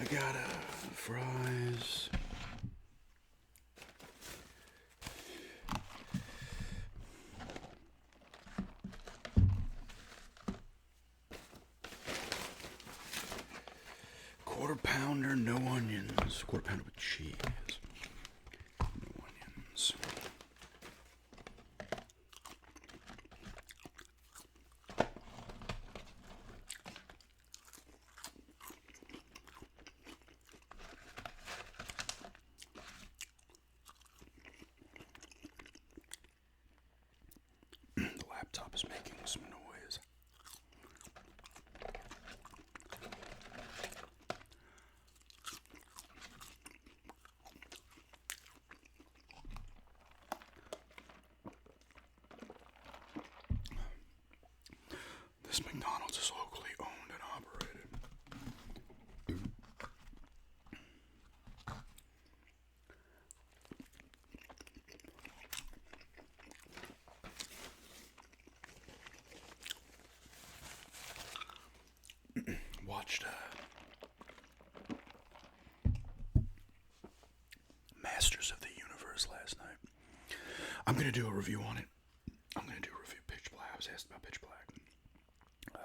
I got fries. Quarter pounder, no onions. Quarter pounder with cheese. No onions. The laptop is making some noise. This McDonald's is locally owned and operated. Watched Masters of the Universe last night. I'm gonna do a review on it. I'm gonna do a review of Pitch Black. I was asked about Pitch Black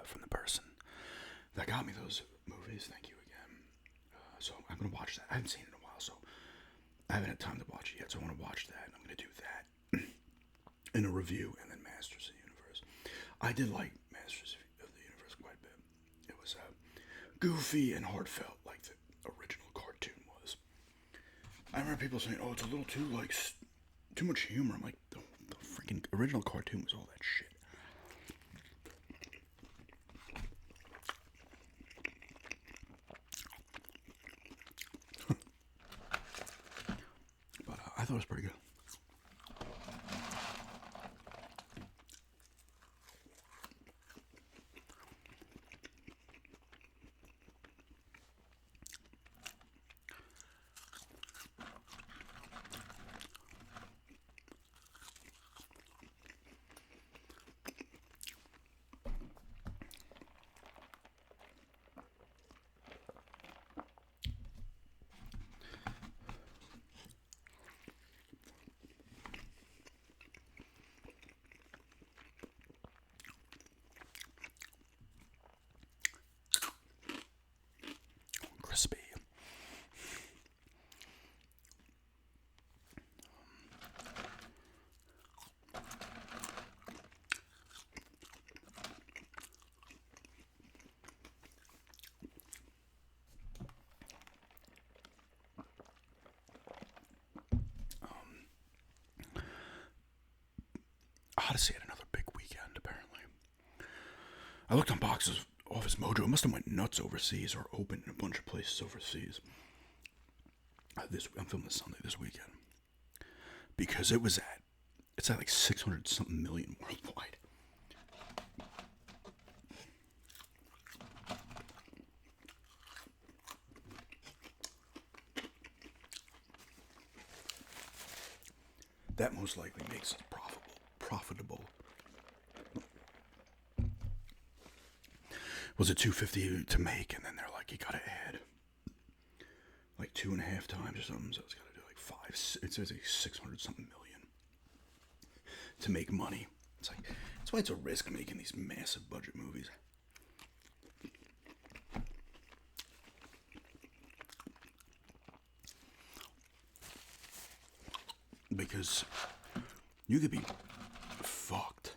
from the person that got me those movies. Thank you again. So I'm gonna watch that. I haven't seen it in a while, so I haven't had time to watch it yet. So I want to watch that, and I'm gonna do that in a review, and then Masters of the Universe. I did like Masters of the Universe quite a bit. It was goofy and heartfelt, like the original cartoon was. I remember people saying, "Oh, it's a little too too much humor." I'm like, the freaking original cartoon was all that shit. But I thought it was pretty good. Crispy. Odyssey had another big weekend, apparently. I looked on boxes Office Mojo. It must have went nuts overseas or opened in a bunch of places overseas. I'm filming this Sunday this weekend because it's at like 600 something million worldwide. That most likely makes it profitable. Was it 250 to make, and then they're like, you gotta add like 2.5 times or something, so it's gotta do like five. It says like 600 something million to make money. It's like that's why it's a risk making these massive budget movies. Because you could be fucked.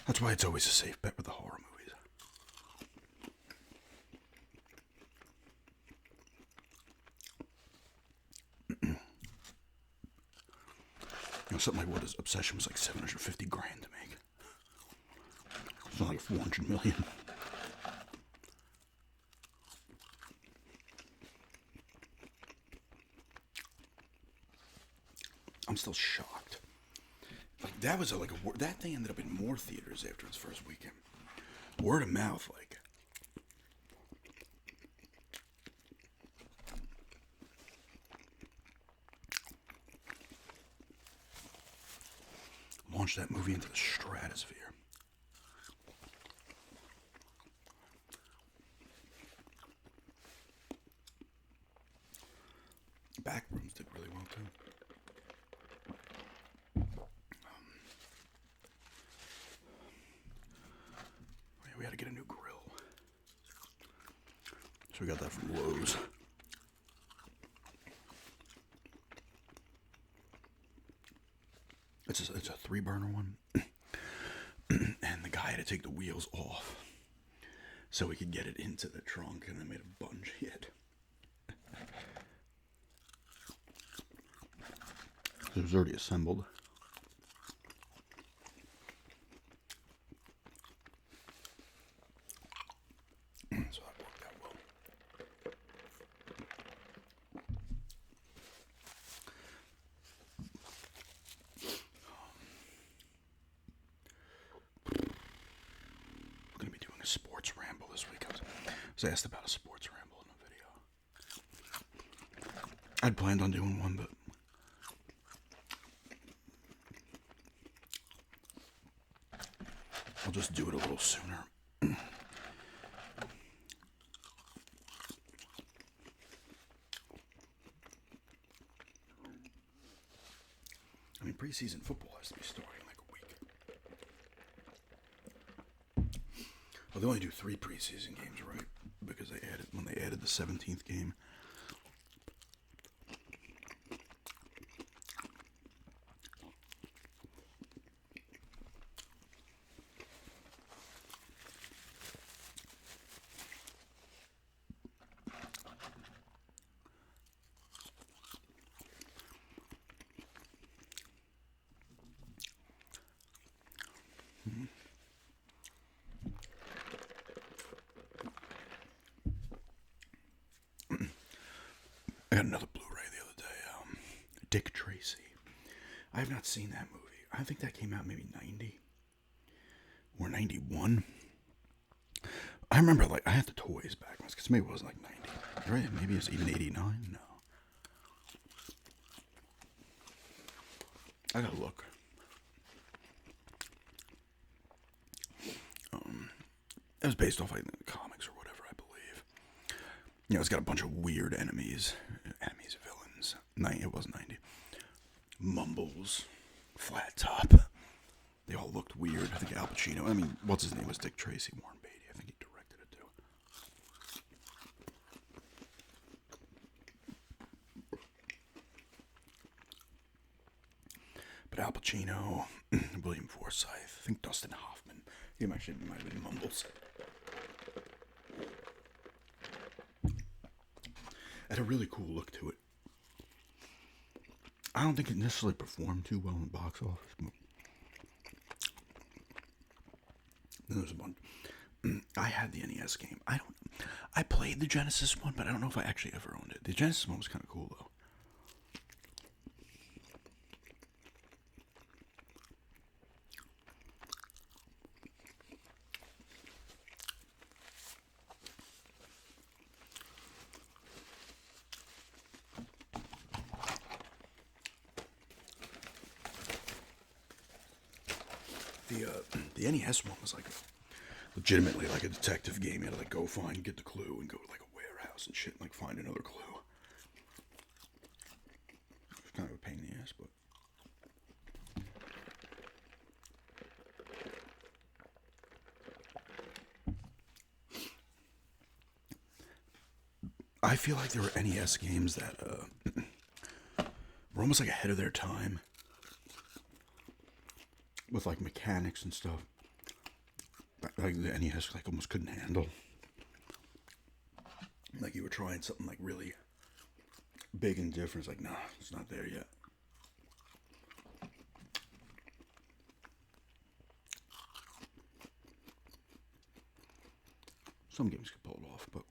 That's why it's always a safe bet with the horror movies. Something like what his Obsession was like 750 grand to make. It's not like 400 million. I'm still shocked. Like that was that thing ended up in more theaters after its first weekend. Word of mouth, like. launched that movie into the stratosphere. Backrooms did really well too. We had to get a new grill, so we got that from Lowe's. It's a 3-burner one, and the guy had to take the wheels off so we could get it into the trunk, and I made a bunch hit. It was already assembled. So that worked out well. We're going to be doing a sports ramble this week. I was asked about a sports ramble in a video. I'd planned on doing one, but I'll just do it a little sooner. I mean, preseason football has to be starting in like a week. Well, they only do 3 preseason games, right? Because when they added the 17th game. I got another Blu-ray the other day, Dick Tracy. I have not seen that movie. I think that came out maybe 90 or 91. I remember, like, I had the toys back once, because maybe it was like 90, right? Maybe it was even 89. No. I gotta look. It was based off like the comics or whatever, I believe. You know, it's got a bunch of weird villains. It was 90. Mumbles, Flat Top. They all looked weird. I think Al Pacino. I mean, what's his name was Dick Tracy, Warren Beatty. I think he directed it too. But Al Pacino, William Forsythe, I think Dustin Hoffman. He might have been Mumbles. It had a really cool look to it. I don't think it necessarily performed too well in the box office. But there was a bunch. I had the NES game. I played the Genesis one, but I don't know if I actually ever owned it. The Genesis one was kind of cool though. The NES one was like legitimately like a detective game. You had to like go get the clue and go to like a warehouse and shit and like find another clue. It was kind of a pain in the ass, but I feel like there were NES games that were almost like ahead of their time with like mechanics and stuff. Like the NES like almost couldn't handle. Like you were trying something like really big and different. It's like, nah, it's not there yet. Some games could pull it off, but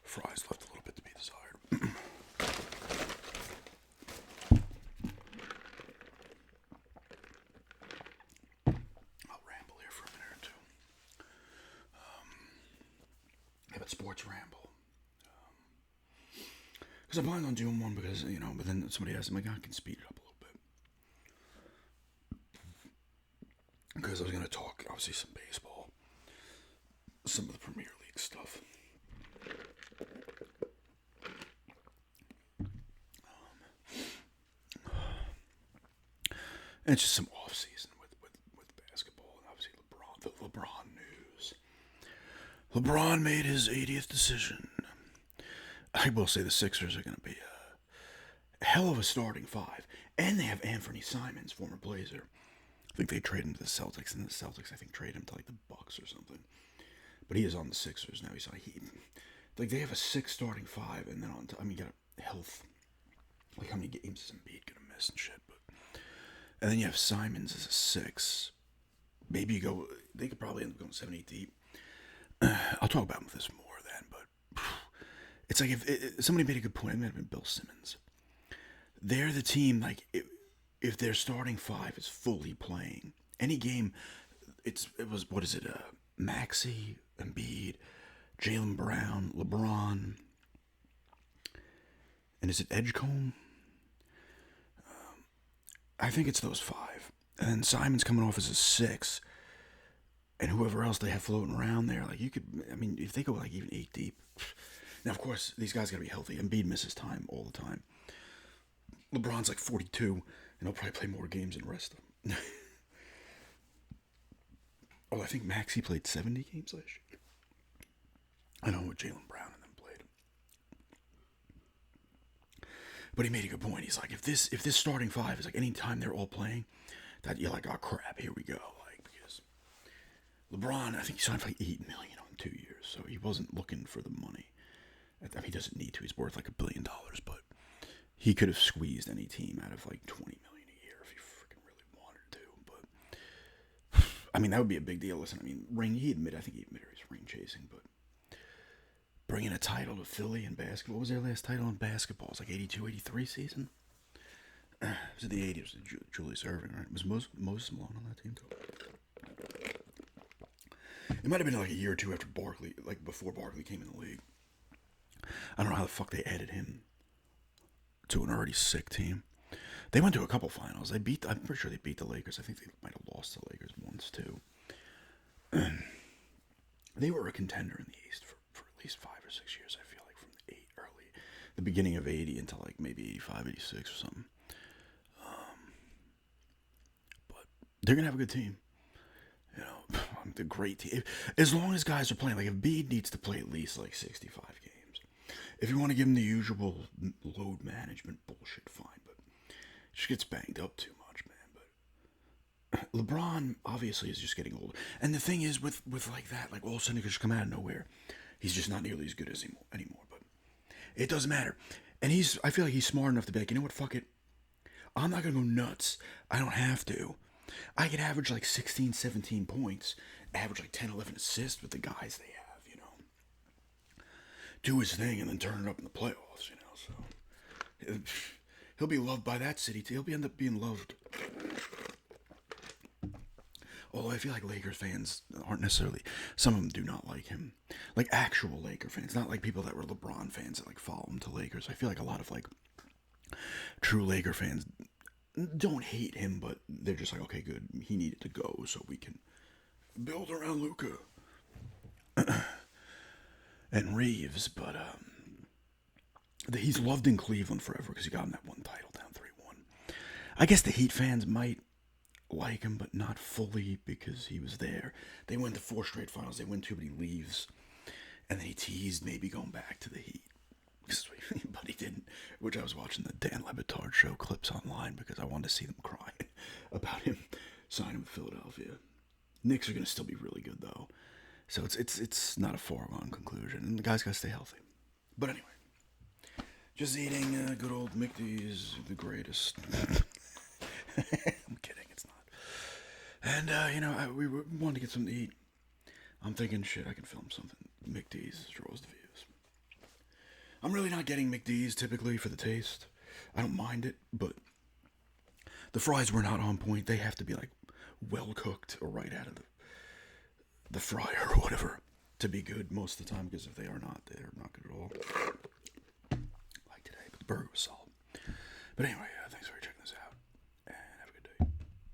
fries left a little bit to be desired. Oh, sports ramble. Because I planned on doing one because, but then somebody asked me, like, I can speed it up a little bit. Because I was going to talk, obviously, some baseball. Some of the Premier League stuff. And it's just some off-season with basketball. And obviously the LeBron news. LeBron made his 80th decision. I will say the Sixers are going to be a hell of a starting five. And they have Anthony Simons, former Blazer. I think they trade him to the Celtics, and the Celtics, I think, trade him to, like, the Bucks or something. But he is on the Sixers now. He's on like, they have a 6 starting five, and then you got health. Like, how many games is Embiid going to miss and shit, but... And then you have Simons as a 6. Maybe they could probably end up going 7-8 deep. I'll talk about this more then, but it's like if somebody made a good point. It might have been Bill Simmons. They're the team, like, if their starting five is fully playing, any game, it was, what is it, Maxey, Embiid, Jaylen Brown, LeBron, and is it Edgecombe? I think it's those 5. And then Simon's coming off as a 6. And whoever else they have floating around there, like, if they go, like, even 8 deep. Now, of course, these guys got to be healthy. Embiid misses time all the time. LeBron's like 42, and he'll probably play more games than the rest of them. Oh, I think Maxey played 70 games last year. I know what Jaylen Brown and them played. But he made a good point. He's like, if this starting five is like any time they're all playing, that you're like, oh crap, here we go. Like, because LeBron, I think he signed for like $8 million on 2 years, so he wasn't looking for the money. I mean, he doesn't need to. He's worth like $1 billion, but he could have squeezed any team out of like $20 million a year if he freaking really wanted to. But I mean, that would be a big deal. Listen, I mean, I think he admitted he was ring chasing, but bringing a title to Philly in basketball. What was their last title in basketball? It was like 82, 83 season. It was in the 80s. It was Julius Erving, right? Was Moses Malone on that team too? It might have been like a year or two after Barkley, like before Barkley came in the league. I don't know how the fuck they added him to an already sick team. They went to a couple finals. I'm pretty sure they beat the Lakers. I think they might have lost to the Lakers once too. They were a contender in the East for at least 5 or 6 years, I feel like, from the beginning of 80 until like maybe 85, 86 or something. But they're going to have a good team. The great team. As long as guys are playing, like if Embiid needs to play at least like 65 games. If you want to give him the usual load management bullshit, fine, but he just gets banged up too much, man. But LeBron obviously is just getting older. And the thing is with like that, like all of a sudden he could just come out of nowhere. He's just not nearly as good as anymore, but it doesn't matter. And I feel like he's smart enough to be like, you know what, fuck it. I'm not going to go nuts. I don't have to. I could average like 16, 17 points, average like 10, 11 assists with the guys they have, do his thing and then turn it up in the playoffs, so he'll be loved by that city too. He'll end up being loved. Although I feel like Lakers fans aren't necessarily, some of them do not like him. Like actual Laker fans, not like people that were LeBron fans that like follow him to Lakers. I feel like a lot of like true Laker fans don't hate him, but they're just like, okay, good, he needed to go so we can build around Luka and Reeves. But he's loved in Cleveland forever because he got him that one title down 3-1. I guess the Heat fans might like him, but not fully because he was there. They went to 4 straight finals. They win 2, but he leaves, and then he teased maybe going back to the Heat. But he didn't, which I was watching the Dan Le Batard show clips online because I wanted to see them crying about him signing with Philadelphia. Knicks are going to still be really good though, so it's not a foregone conclusion, and the guy's got to stay healthy. But anyway, just eating good old McD's, the greatest. I'm kidding, it's not. And we wanted to get something to eat. I'm thinking, shit, I can film something. McD's draws the views. I'm really not getting McD's typically for the taste. I don't mind it, but the fries were not on point. They have to be like well cooked or right out of the fryer or whatever to be good most of the time, because if they are not, they are not good at all. Like today, but the burger was solid. But anyway,